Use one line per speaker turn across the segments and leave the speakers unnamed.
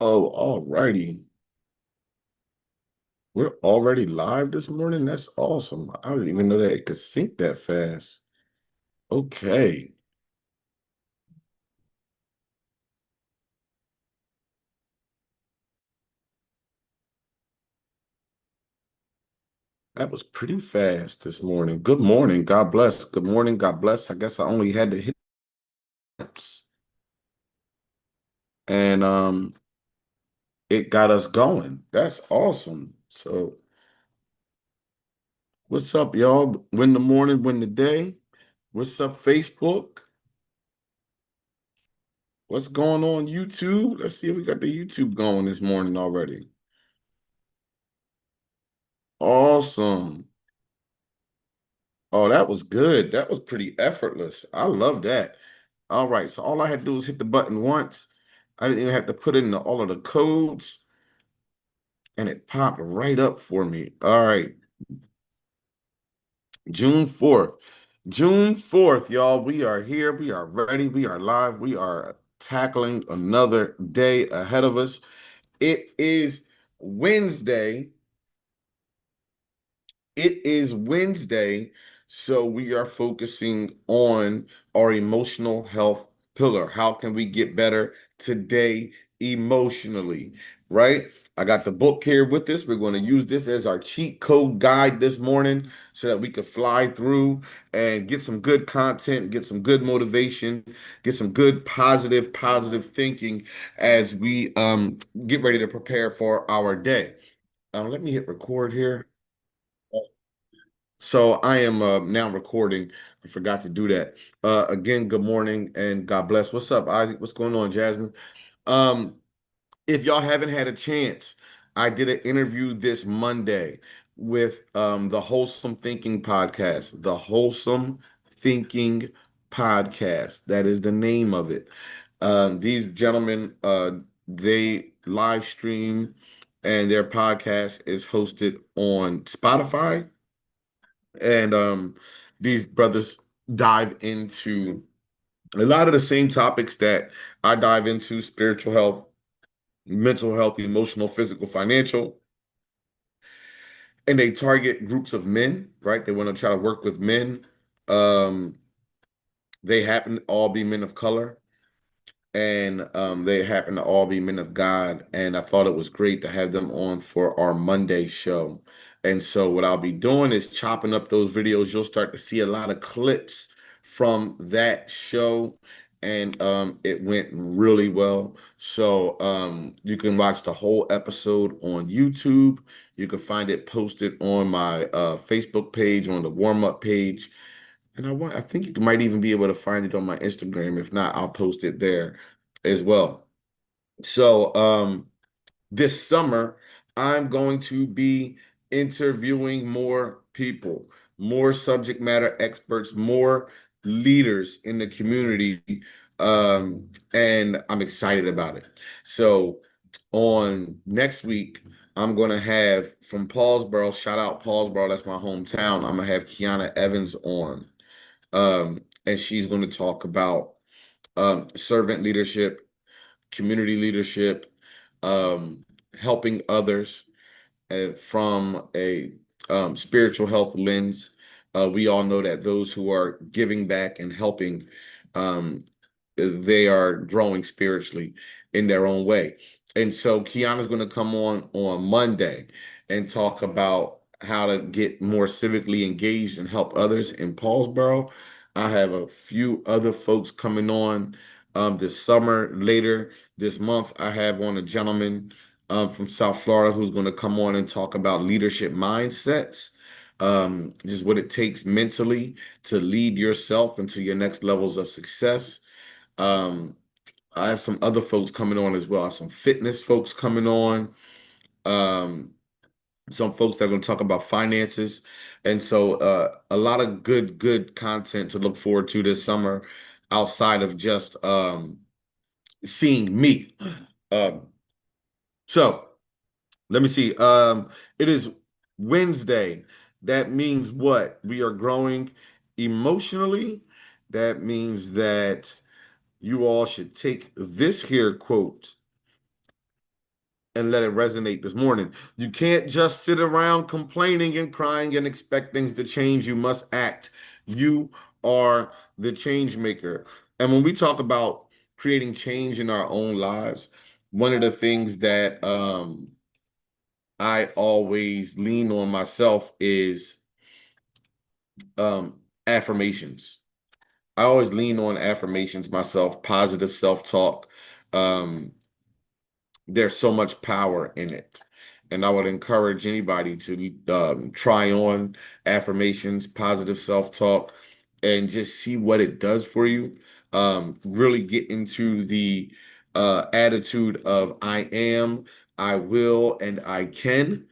Oh, all righty. We're already live this morning. That's awesome. I didn't even know that it could sync that fast. Okay. That was pretty fast this morning. Good morning. God bless. Good morning. God bless. I guess I only had to hit this. And it got us going. That's awesome. So what's up, y'all? Win the morning, win the day. What's up, Facebook? What's going on, YouTube? Let's see if we got the YouTube going this morning already. Awesome. Oh, that was good. That was pretty effortless. I love that. All right. So all I had to do was hit the button once. I didn't even have to put in all of the codes, and it popped right up for me. All right. June 4th. June 4th, y'all. We are here. We are ready. We are live. We are tackling another day ahead of us. It is Wednesday. It is Wednesday, so we are focusing on our emotional health pillar. How can we get better today emotionally, right? I got the book here with us. We're going to use this as our cheat code guide this morning so that we could fly through and get some good content, get some good motivation, get some good positive thinking as we get ready to prepare for our day. Let me hit record here. So I am now recording. I forgot to do that. Again, good morning and God bless. What's up, Isaac? What's going on, Jasmine? Um, if y'all haven't had a chance, I did an interview this Monday with the Wholesome Thinking Podcast. The Wholesome Thinking Podcast. That is the name of it. These gentlemen, they live stream and their podcast is hosted on Spotify and these brothers dive into a lot of the same topics that I dive into: spiritual health, mental health, emotional, physical, financial. And they target groups of men, right? They want to try to work with men. Um, they happen to all be men of color, and they happen to all be men of God. And I thought it was great to have them on for our Monday show. And so, what I'll be doing is chopping up those videos. You'll start to see a lot of clips from that show, and it went really well. So, you can watch the whole episode on YouTube. You can find it posted on my Facebook page, on the warm up page. And I think you might even be able to find it on my Instagram. If not, I'll post it there as well. So this summer, I'm going to be interviewing more people, more subject matter experts, more leaders in the community. And I'm excited about it. So on next week, I'm going to have from Paulsboro, shout out Paulsboro, that's my hometown. I'm going to have Kiana Evans on. And she's going to talk about servant leadership, community leadership, um, helping others from a spiritual health lens. We all know that those who are giving back and helping, um, they are growing spiritually in their own way. And so Kiana's going to come on Monday and talk about how to get more civically engaged and help others in Paulsboro. I have a few other folks coming on this summer. Later this month, I have on a gentleman from South Florida who's going to come on and talk about leadership mindsets, just what it takes mentally to lead yourself into your next levels of success. Um, I have some other folks coming on as well. I have some fitness folks coming on. Um, some folks that are going to talk about finances. And so a lot of good content to look forward to this summer outside of just seeing me. Um, so let me see. It is Wednesday. That means what? We are growing emotionally. That means that you all should take this here quote and let it resonate this morning. You can't just sit around complaining and crying and expect things to change. You must act. You are the change maker. And when we talk about creating change in our own lives, one of the things that I always lean on myself is affirmations. I always lean on affirmations myself, positive self-talk. Um, there's so much power in it. And I would encourage anybody to try on affirmations, positive self-talk, and just see what it does for you. Really get into the attitude of I am, I will, and I can.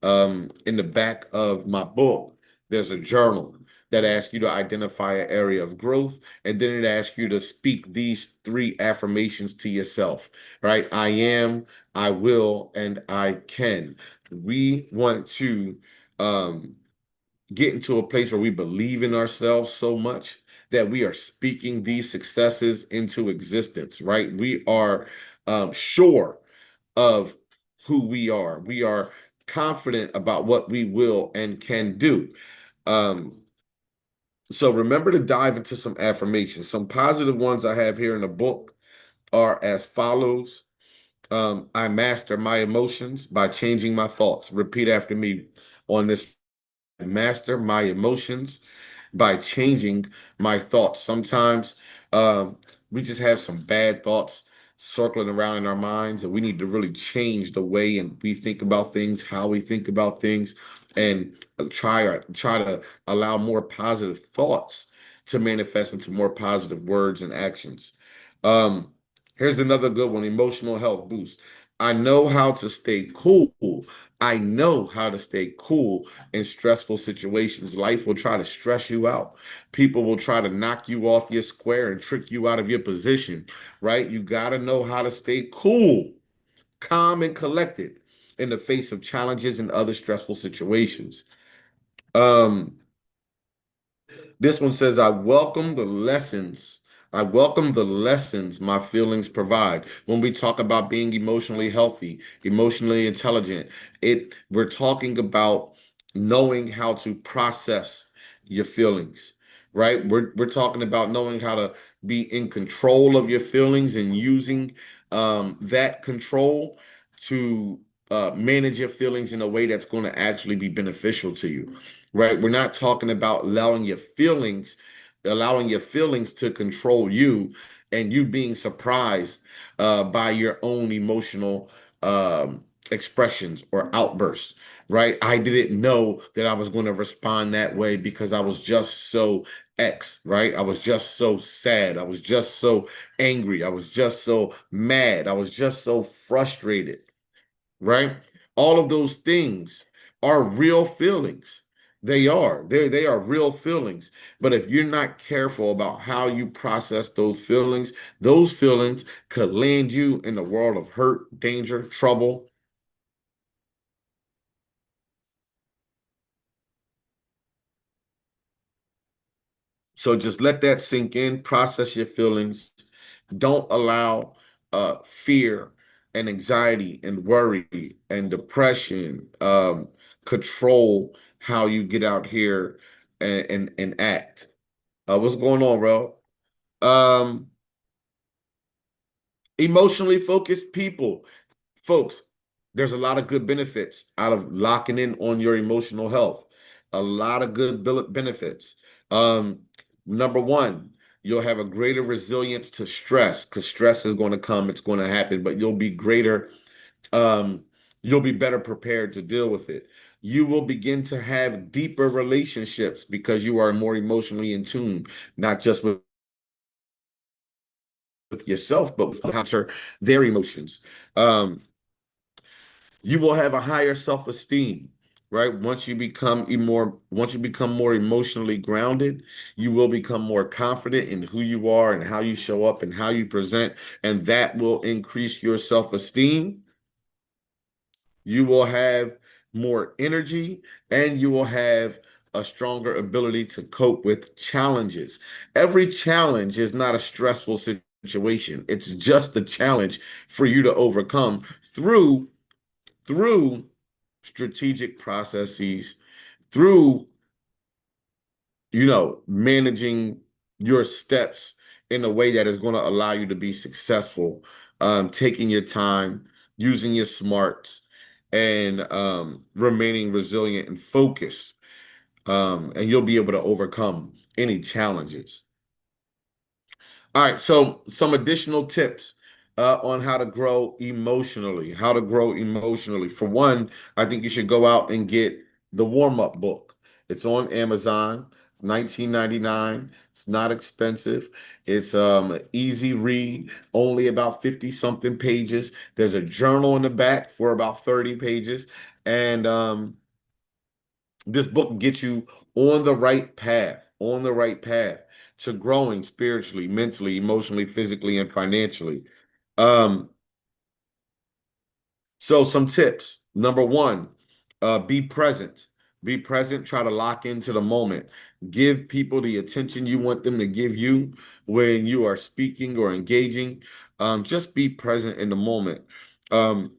In the back of my book, there's a journal that asks you to identify an area of growth, and then it asks you to speak these three affirmations to yourself, right? I am, I will, and I can. We want to um, get into a place where we believe in ourselves so much that we are speaking these successes into existence, right? We are sure of who we are. We are confident about what we will and can do. Um, so remember to dive into some affirmations. Some positive ones I have here in the book are as follows. I master my emotions by changing my thoughts. Repeat after me on this. Master my emotions by changing my thoughts. Sometimes we just have some bad thoughts circling around in our minds, and we need to really change the way and we think about things, how we think about things, and try to allow more positive thoughts to manifest into more positive words and actions. Um, Here's another good one: emotional health boost. I know how to stay cool. I know how to stay cool in stressful situations. Life will try to stress you out. People will try to knock you off your square and trick you out of your position, right? You got to know how to stay cool, calm, and collected in the face of challenges and other stressful situations. Um, this one says, I welcome the lessons. I welcome the lessons my feelings provide. When we talk about being emotionally healthy, emotionally intelligent, we're talking about knowing how to process your feelings, right? We're talking about knowing how to be in control of your feelings and using that control to manage your feelings in a way that's going to actually be beneficial to you, right? We're not talking about allowing your feelings to control you and you being surprised by your own emotional expressions or outbursts, right? I didn't know that I was going to respond that way because I was just so X, right? I was just so sad. I was just so angry. I was just so mad. I was just so frustrated, right? All of those things are real feelings. They are. They are real feelings. But if you're not careful about how you process those feelings could land you in a world of hurt, danger, trouble. So just let that sink in, process your feelings. Don't allow fear and anxiety and worry and depression control how you get out here and act. What's going on, bro? Um, Emotionally focused people. Folks, there's a lot of good benefits out of locking in on your emotional health. A lot of good benefits. Um, Number one, you'll have a greater resilience to stress because stress is going to come, it's going to happen, but um, you'll be better prepared to deal with it. You will begin to have deeper relationships because you are more emotionally in tune, not just with yourself, but with their emotions. Um, you will have a higher self-esteem, right? Once you become more emotionally grounded, you will become more confident in who you are and how you show up and how you present, and that will increase your self-esteem. You will have more energy and you will have a stronger ability to cope with challenges. Every challenge is not a stressful situation. It's just a challenge for you to overcome through through strategic processes, through managing your steps in a way that is going to allow you to be successful, taking your time, using your smarts, and remaining resilient and focused. And you'll be able to overcome any challenges. All right, so some additional tips on how to grow emotionally. How to grow emotionally. For one, I think you should go out and get the warm-up book. It's on Amazon. It's 19.99. It's not expensive. It's an easy read, only about 50 something pages. There's a journal in the back for about 30 pages. And this book gets you on the right path to growing spiritually, mentally, emotionally, physically, and financially. Um, so some tips. Number one, be present. Be present. Try to lock into the moment. Give people the attention you want them to give you when you are speaking or engaging. Just be present in the moment.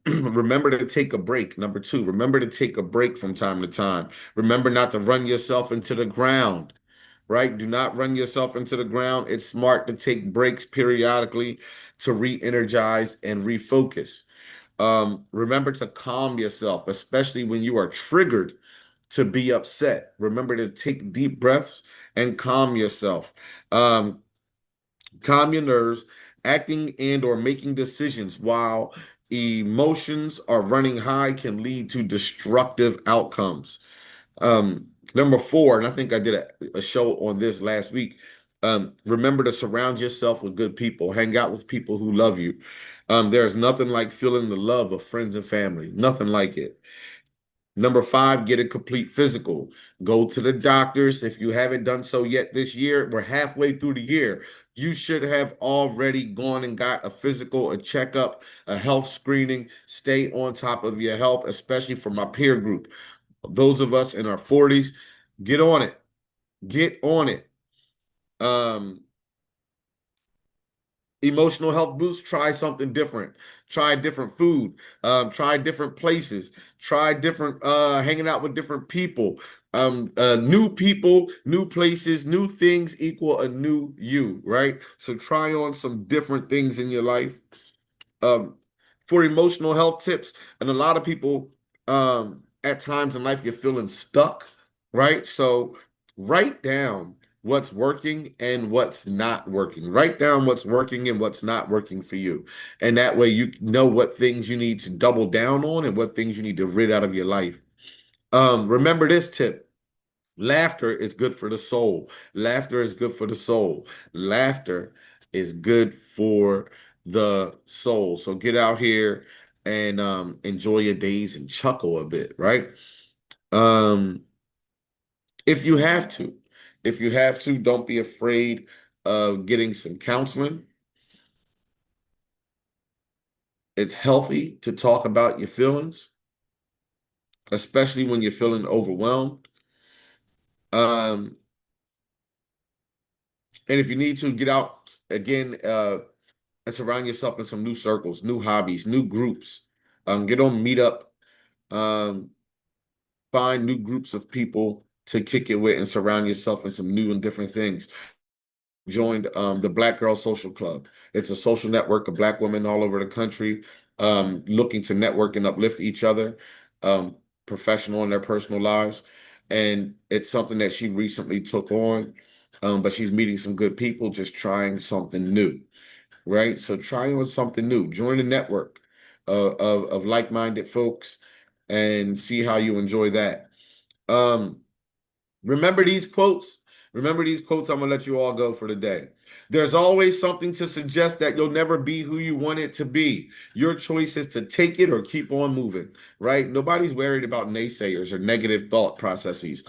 Remember to take a break. Number two, remember to take a break from time to time. Remember not to run yourself into the ground, right? Do not run yourself into the ground. It's smart to take breaks periodically to re-energize and refocus. Remember to calm yourself, especially when you are triggered to be upset. Remember to take deep breaths and calm yourself. Um, Calm your nerves. Acting and or making decisions while emotions are running high can lead to destructive outcomes. Number four, and I think I did a show on this last week. Remember to surround yourself with good people. Hang out with people who love you. There's nothing like feeling the love of friends and family. Nothing like it. Number five, get a complete physical. Go to the doctors. If you haven't done so yet this year, we're halfway through the year. You should have already gone and got a physical, a checkup, a health screening. Stay on top of your health, especially for my peer group. Those of us in our 40s, get on it. Get on it. Um, Emotional health boost, try something different. Try different food. Try different places. Try different hanging out with different people. New people, new places, new things equal a new you, right? So try on some different things in your life. Um, for emotional health tips, and a lot of people at times in life you're feeling stuck, right? So write down what's working and what's not working. Write down what's working and what's not working for you. And that way you know what things you need to double down on and what things you need to rid out of your life. Remember this tip. Laughter is good for the soul. Laughter is good for the soul. Laughter is good for the soul. So get out here and enjoy your days and chuckle a bit, right? Um, if you have to, don't be afraid of getting some counseling. It's healthy to talk about your feelings, especially when you're feeling overwhelmed. Um, and if you need to get out again, and surround yourself in some new circles, new hobbies, new groups. Get on Meetup. Um, find new groups of people to kick it with and surround yourself in some new and different things. Joined the Black Girl Social Club. It's a social network of Black women all over the country looking to network and uplift each other, um, professional in their personal lives. And it's something that she recently took on, but she's meeting some good people, just trying something new, right? So try on something new. Join a network of like-minded folks and see how you enjoy that. Um, remember these quotes. Remember these quotes. I'm gonna let you all go for the day. There's always something to suggest that you'll never be who you want it to be. Your choice is to take it or keep on moving, right? Nobody's worried about naysayers or negative thought processes.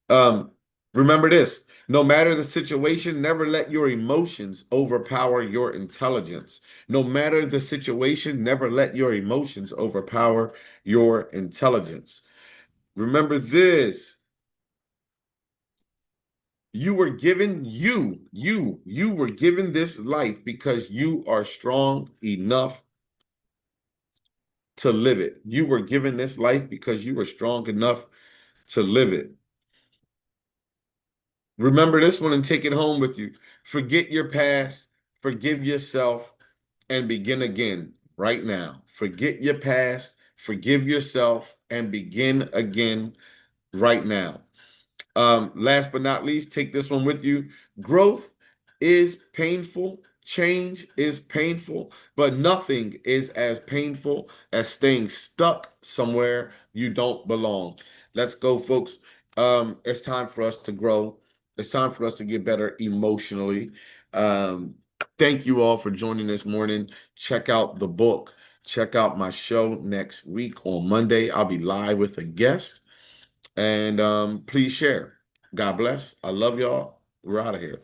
Um, Remember this. No matter the situation, never let your emotions overpower your intelligence. No matter the situation, never let your emotions overpower your intelligence. Remember this. You were given this life because you are strong enough to live it. You were given this life because you were strong enough to live it. Remember this one and take it home with you. Forget your past, forgive yourself, and begin again right now. Forget your past, forgive yourself, and begin again right now. Last but not least, take this one with you. Growth is painful. Change is painful, but nothing is as painful as staying stuck somewhere you don't belong. Let's go, folks. It's time for us to grow. It's time for us to get better emotionally. Um, Thank you all for joining this morning. Check out the book. Check out my show next week on Monday. I'll be live with a guest. And please share. God bless. I love y'all. We're out of here.